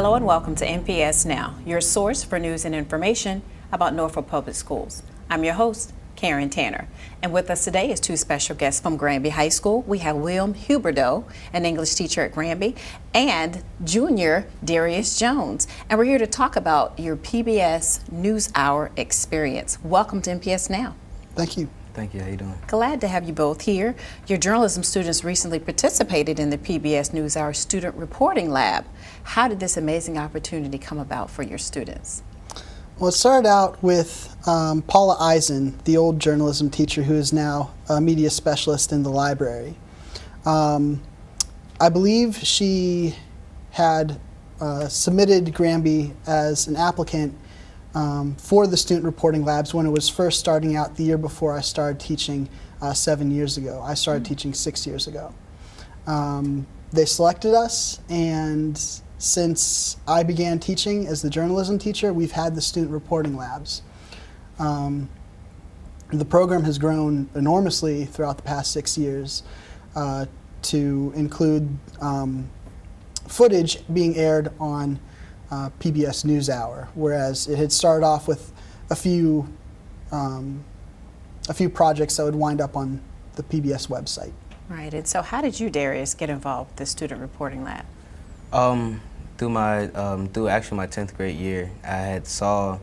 Hello and welcome to NPS Now, your source for news and information about Norfolk Public Schools. I'm your host, Karen Tanner, and with us today is two special guests from Granby High School. We have William Huberdeau, an English teacher at Granby, and junior Darius Jones. And we're here to talk about your PBS News Hour experience. Welcome to NPS Now. Thank you. Thank you. How you doing? Glad to have you both here. Your journalism students recently participated in the PBS News Hour Student Reporting Lab. How did this amazing opportunity come about for your students? Well, it started out with Paula Eisen, the old journalism teacher who is now a media specialist in the library. I believe she had submitted Granby as an applicant for the student reporting labs when it was first starting out the year before I started teaching 7 years ago. I started teaching 6 years ago. They selected us, and since I began teaching as the journalism teacher, we've had the student reporting labs. The program has grown enormously throughout the past 6 years to include footage being aired on PBS News Hour, whereas it had started off with a few projects that would wind up on the PBS website. Right, and so how did you, Darius, get involved with the student reporting lab? Through actually my 10th grade year, I had saw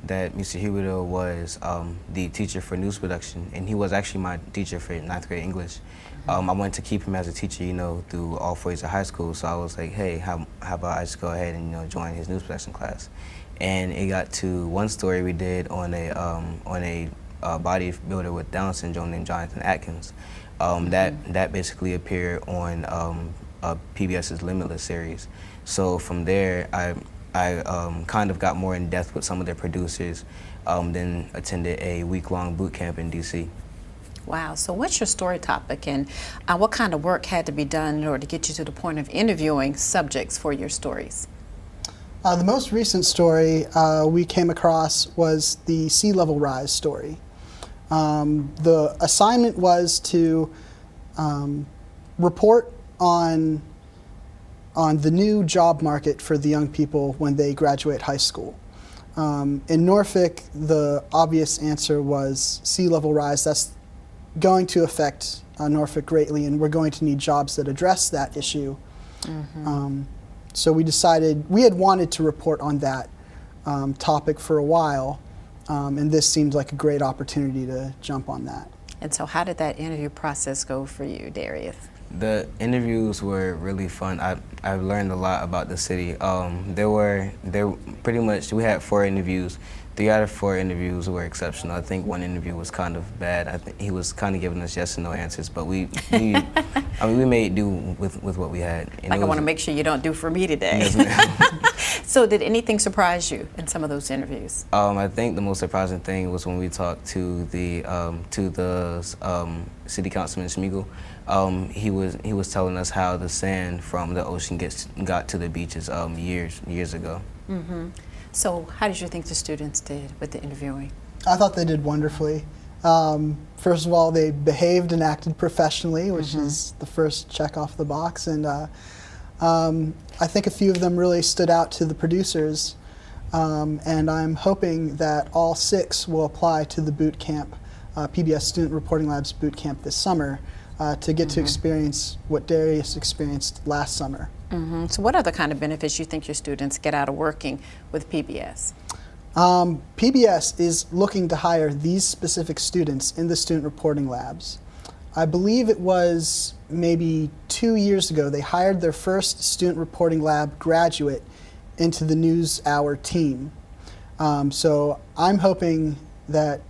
that Mr. Huberdeau was the teacher for news production, and he was actually my teacher for 9th grade English. I wanted to keep him as a teacher, through all 4 years of high school. So I was like, hey, how about I just go ahead and join his news production class? And it got to one story we did on a bodybuilder with Down syndrome named Jonathan Atkins. That basically appeared on PBS's Limitless series. So from there, I kind of got more in depth with some of their producers, then attended a week-long boot camp in DC. Wow, so what's your story topic, and what kind of work had to be done in order to get you to the point of interviewing subjects for your stories? The most recent story we came across was the sea level rise story. The assignment was to report on the new job market for the young people when they graduate high school. In Norfolk, the obvious answer was sea level rise. That's going to affect Norfolk greatly, and we're going to need jobs that address that issue. Mm-hmm. So we decided, we had wanted to report on that topic for a while, and this seemed like a great opportunity to jump on that. And so how did that interview process go for you, Darius? The interviews were really fun. I learned a lot about the city. We had 4 interviews. 3 out of 4 interviews were exceptional. I think one interview was kind of bad. I think he was kind of giving us yes and no answers, but we made do with what we had. And I want to make sure you don't do for me today. Yes, ma'am. So did anything surprise you in some of those interviews? I think the most surprising thing was when we talked to the city councilman Schmiegel. He was telling us how the sand from the ocean got to the beaches years ago. Mm-hmm. So how did you think the students did with the interviewing? I thought they did wonderfully. First of all, they behaved and acted professionally, which is the first check off the box. And I think a few of them really stood out to the producers. And I'm hoping that all 6 will apply to the boot camp, PBS Student Reporting Labs boot camp this summer, to get to experience what Darius experienced last summer. Mm-hmm. So what other kind of benefits you think your students get out of working with PBS? PBS is looking to hire these specific students in the student reporting labs. I believe it was maybe 2 years ago they hired their first student reporting lab graduate into the News Hour team. So I'm hoping that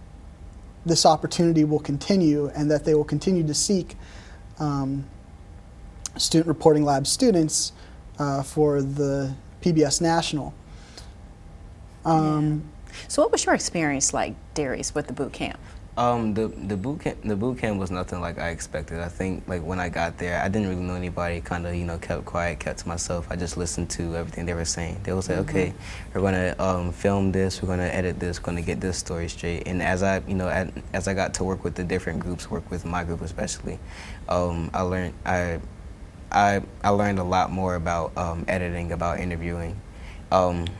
this opportunity will continue and that they will continue to seek student reporting lab students for the PBS National. So what was your experience like, Darius, with the boot camp? The boot camp was nothing like I expected. I think like when I got there, I didn't really know anybody. Kind of kept quiet, kept to myself. I just listened to everything they were saying. They was like, okay, we're gonna film this, we're gonna edit this, we're gonna get this story straight. And as I got to work with the different groups, work with my group especially, I learned a lot more about editing, about interviewing.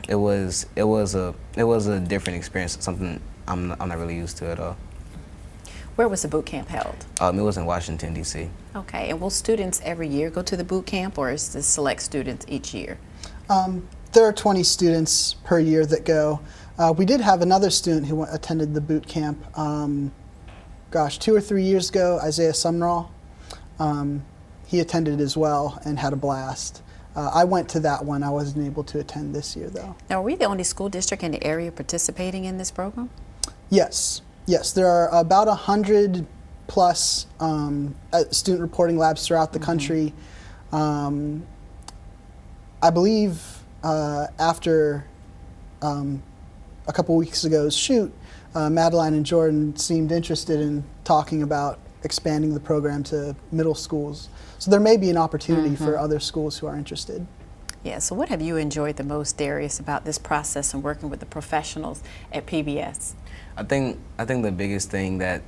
It was a different experience, something I'm not really used to at all. Where was the boot camp held? It was in Washington, D.C. Okay, and will students every year go to the boot camp, or is this select students each year? There are 20 students per year that go. We did have another student who attended the boot camp, 2 or 3 years ago, Isaiah Sumrall. He attended as well and had a blast. I went to that one. I wasn't able to attend this year, though. Now, are we the only school district in the area participating in this program? Yes. Yes, there are about 100 plus student reporting labs throughout the country. I believe after a couple weeks ago's shoot, Madeline and Jordan seemed interested in talking about expanding the program to middle schools. So there may be an opportunity for other schools who are interested. Yeah, so what have you enjoyed the most, Darius, about this process and working with the professionals at PBS? I think the biggest thing that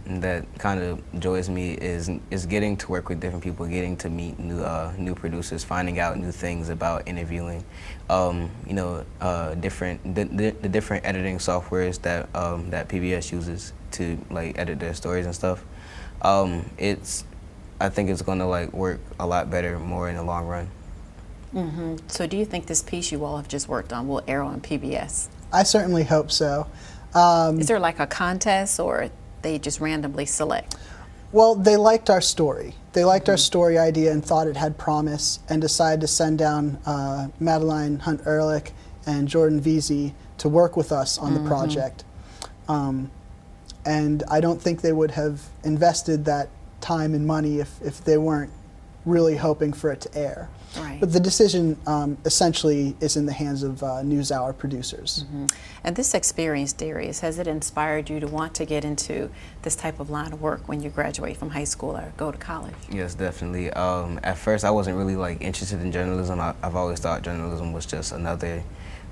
kind of joys me is getting to work with different people, getting to meet new producers, finding out new things about interviewing, the different editing softwares that that PBS uses to like edit their stories and stuff. I think it's going to like work a lot better, more in the long run. So do you think this piece you all have just worked on will air on PBS? I certainly hope so. Is there like a contest, or they just randomly select? Well, they liked our story. They liked our story idea and thought it had promise, and decided to send down Madeline Hunt-Ehrlich and Jordan Veazey to work with us on the project. And I don't think they would have invested that time and money if they weren't really hoping for it to air. Right. But the decision essentially is in the hands of News Hour producers. And this experience, Darius, has it inspired you to want to get into this type of line of work when you graduate from high school or go to college? Yes, definitely. At first, I wasn't really like interested in journalism. I've always thought journalism was just another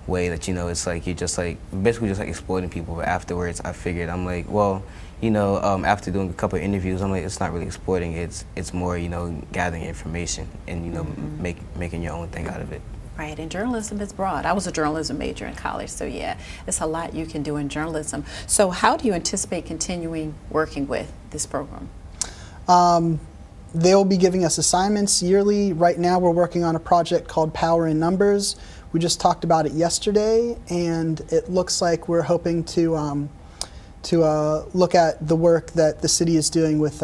way that, it's like you're just like basically just like exploiting people. But afterwards, I figured, I'm like, well, after doing a couple of interviews, I'm like, it's not really exploiting. It's more, gathering information and making your own thing out of it. Right, and journalism is broad. I was a journalism major in college, so yeah, it's a lot you can do in journalism. So how do you anticipate continuing working with this program? They'll be giving us assignments yearly. Right now we're working on a project called Power in Numbers. We just talked about it yesterday, and it looks like we're hoping to look at the work that the city is doing with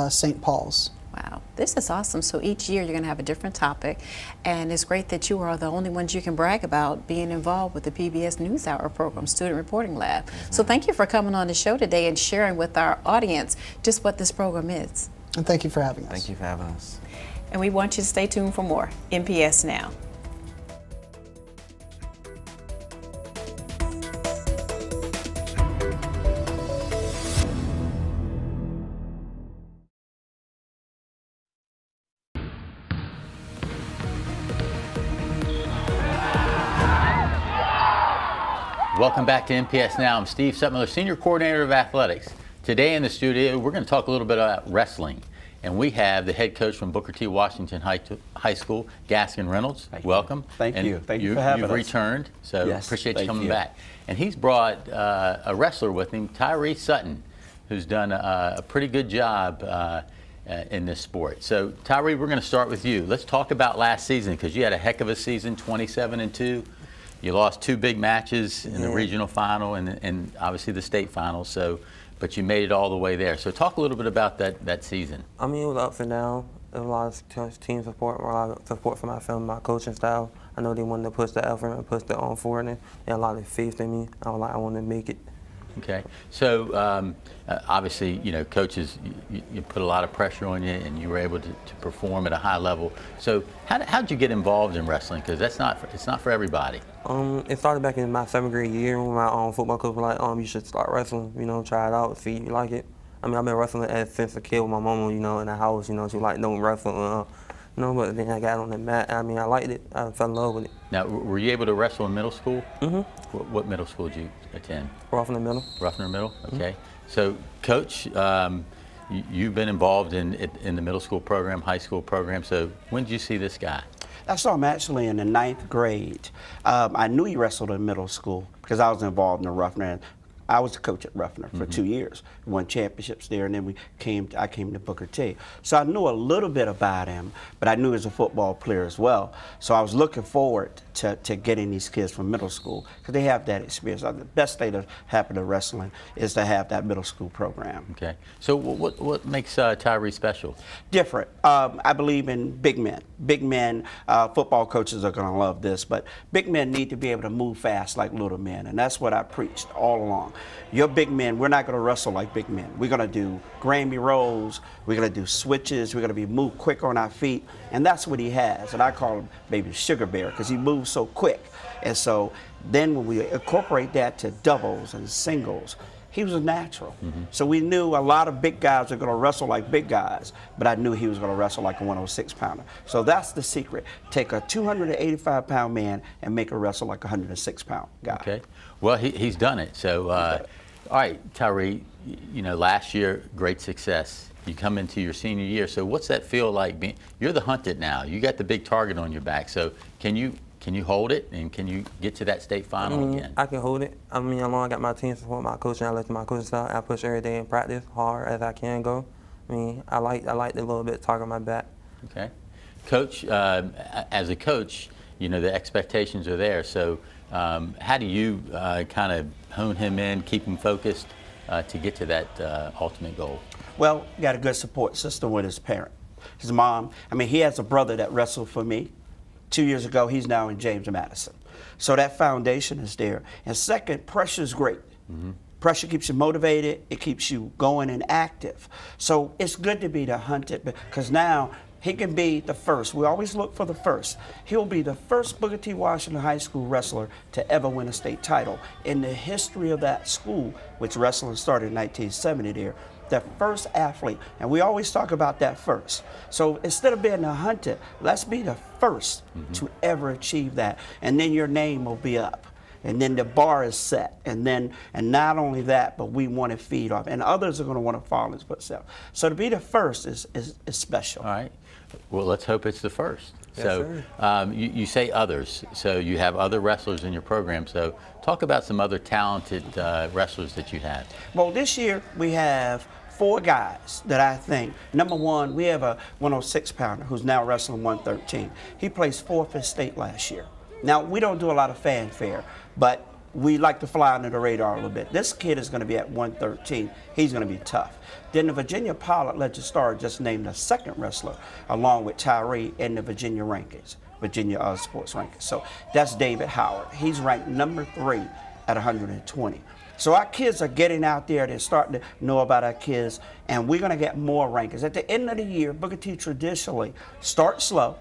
St. Paul's. Wow, this is awesome. So each year you're going to have a different topic, and it's great that you are the only ones you can brag about being involved with the PBS News Hour program, Student Reporting Lab. So thank you for coming on the show today and sharing with our audience just what this program is. And thank you for having us. Thank you for having us. And we want you to stay tuned for more NPS Now. Welcome back to NPS Now. I'm Steve Sutmiller, Senior Coordinator of Athletics. Today in the studio, we're going to talk a little bit about wrestling. And we have the head coach from Booker T. Washington High School, Gaskin Reynolds. Welcome. Thank you. Thank you for having us. You've returned, so Yes, appreciate you thank coming you. back. And he's brought a wrestler with him, Tyree Sutton, who's done a pretty good job in this sport. So Tyree, we're going to start with you. Let's talk about last season, because you had a heck of a season, 27-2. You lost 2 big matches in the regional final and obviously the state final. But you made it all the way there. So talk a little bit about that season. I mean, it was ups and downs. There was a lot of team support, a lot of support from my family, my coaching staff. I know they wanted to push the effort and push the on forward, and they had a lot of faith in me. I was like, I want to make it. Okay. So obviously, coaches, you put a lot of pressure on you, and you were able to perform at a high level. So how did you get involved in wrestling? Because it's not for everybody. It started back in my 7th grade year when my football coach was like, you should start wrestling, try it out, see if you like it. I mean, I've been wrestling since a kid with my mama, in the house, she was like, don't wrestle, but then I got on the mat. I mean, I liked it. I fell in love with it. Now, were you able to wrestle in middle school? Mm-hmm. What middle school did you attend? Ruffin Middle. Ruffner Middle, okay. So, Coach, you've been involved in the middle school program, high school program. So, when did you see this guy? I saw him actually in the 9th grade. I knew he wrestled in middle school because I was involved in the Ruffner. I was the coach at Ruffner for 2 years, won championships there, and then I came to Booker T. So I knew a little bit about him, but I knew he was a football player as well. So I was looking forward to getting these kids from middle school because they have that experience. The best thing that happened to wrestling is to have that middle school program. Okay. So what makes Tyree special? Different. I believe in big men. Big men, football coaches are going to love this, but big men need to be able to move fast like little men, and that's what I preached all along. Your big men, we're not going to wrestle like big men. We're going to do Granby rolls, we're going to do switches, we're going to be moved quick on our feet, and that's what he has. And I call him baby Sugar Bear because he moves so quick. And so then when we incorporate that to doubles and singles, he was a natural. So we knew a lot of big guys are going to wrestle like big guys, but I knew he was going to wrestle like a 106-pounder. So that's the secret. Take a 285-pound man and make a wrestle like a 106-pound guy. Okay. Well, he's done it. So, all right, Tyree, you know, last year, great success. You come into your senior year. So what's that feel like? You're the hunted now. You got the big target on your back. So can you hold it, and can you get to that state final again? I can hold it. I mean, along I got my team support, my coach, and I listen to my coaching style. I push every day in practice, hard as I can go. I mean, I like the little bit target on my back. Okay. Coach, as a coach, you know, the expectations are there. So how do you kind of hone him in, keep him focused to get to that ultimate goal? Well, he got a good support system with his parent. His mom, I mean, he has a brother that wrestled for me 2 years ago. He's now in James Madison. So that foundation is there. And second, pressure is great. Pressure keeps you motivated. It keeps you going and active. So it's good to be the hunted because now he can be the first. We always look for the first. He'll be the first Booker T. Washington High School wrestler to ever win a state title in the history of that school, which wrestling started in 1970 there. The first athlete, and we always talk about that first. So instead of being the hunted, let's be the first to ever achieve that, and then your name will be up, and then the bar is set, and not only that, but we want to feed off, and others are going to want to follow his footsteps. So to be the first is special. All right. Well, let's hope it's the first. Yes, so you say others, so you have other wrestlers in your program. So talk about some other talented wrestlers that you have. Well, this year we have 4 guys that I think. Number one, we have a 106-pounder who's now wrestling 113. He placed 4th in state last year. Now, we don't do a lot of fanfare, but we like to fly under the radar a little bit. This kid is going to be at 113. He's going to be tough. Then the Virginia Pilot Legend Star just named a 2nd wrestler along with Tyree in the Virginia rankings, Virginia sports rankings. So that's David Howard. He's ranked number 3 at 120. So our kids are getting out there. They're starting to know about our kids, and we're going to get more rankings. At the end of the year, Booker T traditionally starts slow,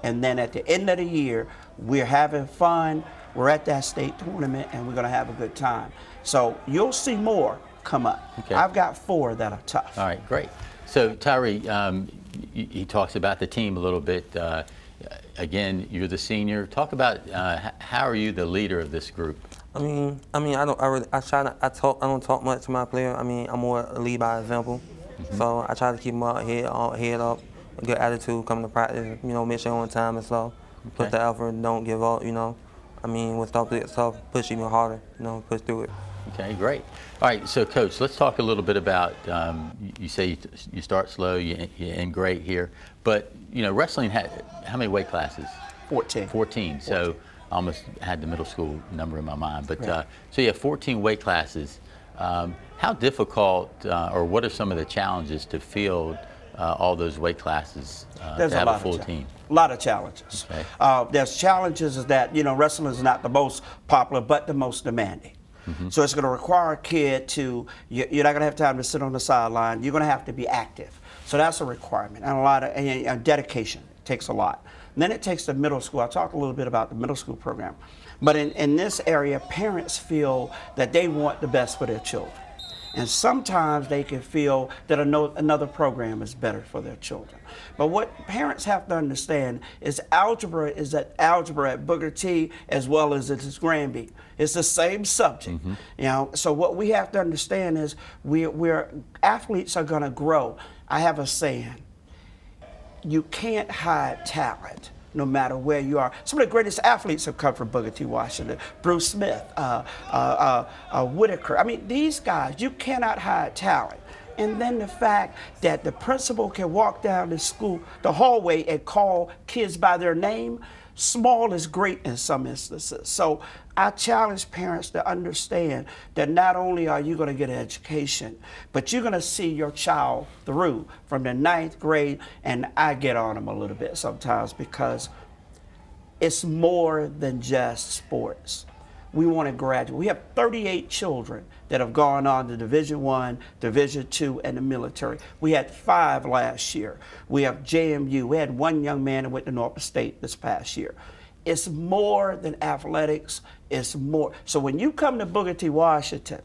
and then at the end of the year, we're having fun. We're at that state tournament, and we're going to have a good time. So you'll see more come up. Okay. I've got 4 that are tough. All right, great. So Tyree, he talks about the team a little bit. Again, you're the senior. Talk about how are you the leader of this group? I don't talk much to my player. I mean, I'm more a lead by example. So I try to keep them head up, a good attitude, come to practice, you know, make sure on time and stuff. Put the effort, don't give up, you know. I mean, when stuff gets tough, push even harder, you know, push through it. Okay, great. All right, so Coach, let's talk a little bit about, you say you start slow, you end great here, but, you know, wrestling had, how many weight classes? 14. 14, so I almost had the middle school number in my mind, but Right. so you have 14 weight classes. How difficult, or what are some of the challenges to field all those weight classes to have a full team? A lot of challenges. Okay. There's challenges is that, you know, wrestling is not the most popular, but the most demanding. So it's going to require a kid to, you're not going to have time to sit on the sideline. You're going to have to be active. So that's a requirement, and a lot of dedication. It takes a lot. And then it takes the middle school. I'll talk a little bit about the middle school program. But in this area, parents feel that they want the best for their children. And sometimes they can feel that another program is better for their children. But what parents have to understand is algebra is algebra at Booker T as well as it is Granby. It's the same subject. You know, so what we have to understand is we're athletes are going to grow. I have a saying, you can't hide talent, no matter where you are. Some of the greatest athletes have come from Booker T. Washington. Bruce Smith, Whitaker. I mean, these guys, you cannot hide talent. And then the fact that the principal can walk down the hallway and call kids by their name, small is great in some instances. So I challenge parents to understand that not only are you going to get an education, but you're going to see your child through from the 9th grade. And I get on them a little bit sometimes because it's more than just sports. We want to graduate. We have 38 children that have gone on to Division I, Division II, and the military. We had 5 last year. We have JMU. We had 1 young man that went to Norfolk State this past year. It's more than athletics. It's more. So when you come to Booker T. Washington,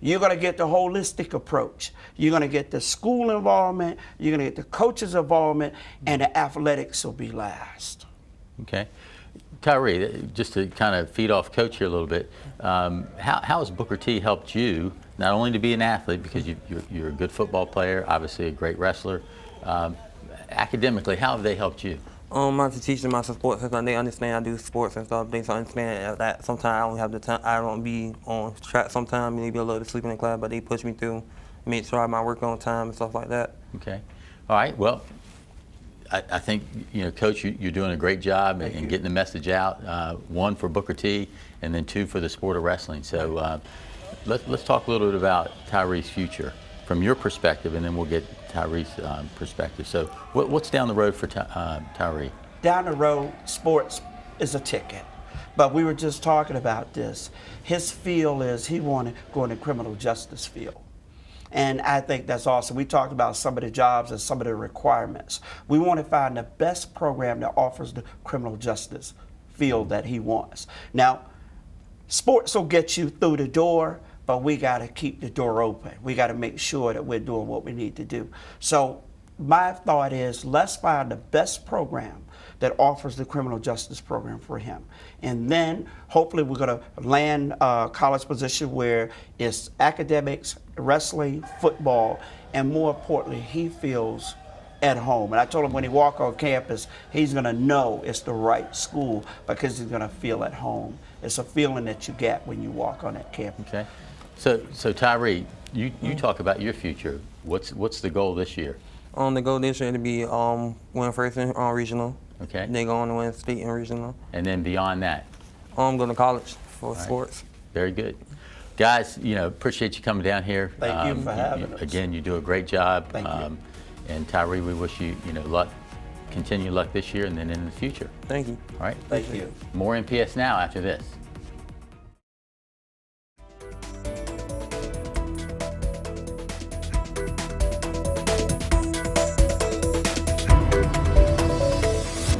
you're going to get the holistic approach. You're going to get the school involvement. You're going to get the coaches' involvement, and the athletics will be last. Okay. Tyree, just to kind of feed off Coach here a little bit, how has Booker T helped you, not only to be an athlete, because you're a good football player, obviously a great wrestler, academically, how have they helped you? I have to teach them my sports because they understand I do sports and stuff. They understand that sometimes I don't have the time, I don't be on track sometimes, maybe a little sleeping in class, but they push me through, make sure I have my work on time and stuff like that. Okay. All right. Well, I think, Coach, you're doing a great job in getting the message out, 1 for Booker T, and then 2 for the sport of wrestling. So let's talk a little bit about Tyree's future from your perspective, and then we'll get Tyree's perspective. So what's down the road for Tyree? Down the road, sports is a ticket. But we were just talking about this. His field is he wanted to go in the criminal justice field. And I think that's awesome. We talked about some of the jobs and some of the requirements. We want to find the best program that offers the criminal justice field that he wants. Now, sports will get you through the door, but we got to keep the door open. We got to make sure that we're doing what we need to do. So my thought is, let's find the best program that offers the criminal justice program for him. And then hopefully we're going to land a college position where it's academics, wrestling, football, and more importantly, he feels at home. And I told him when he walks on campus, he's going to know it's the right school because he's going to feel at home. It's a feeling that you get when you walk on that campus. Okay. So Tyree, you talk about your future. What's the goal this year? The goal this year to be win first in regional. Okay. They go on to win state and regional. And then beyond that? I'm going to college for sports. Very good. Guys, appreciate you coming down here. Thank you for having us. Again, you do a great job. Thank you. And Tyree, we wish you, luck, continued luck this year and then in the future. Thank you. All right. Thank you. More NPS Now after this.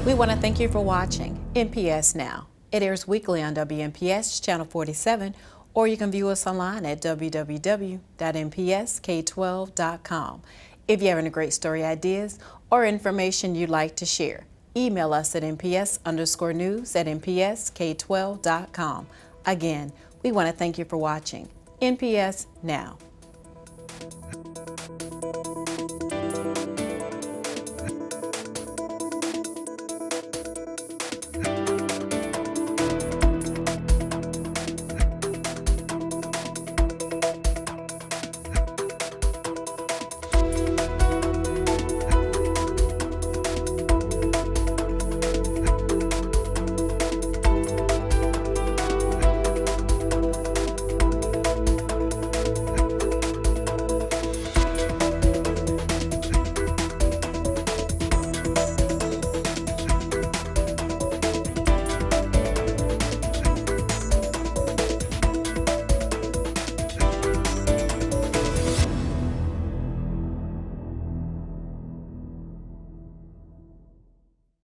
We want to thank you for watching NPS Now. It airs weekly on WNPS Channel 47, or you can view us online at www.npsk12.com. If you have any great story ideas or information you'd like to share, email us at nps_news@npsk12.com. Again, we want to thank you for watching NPS Now.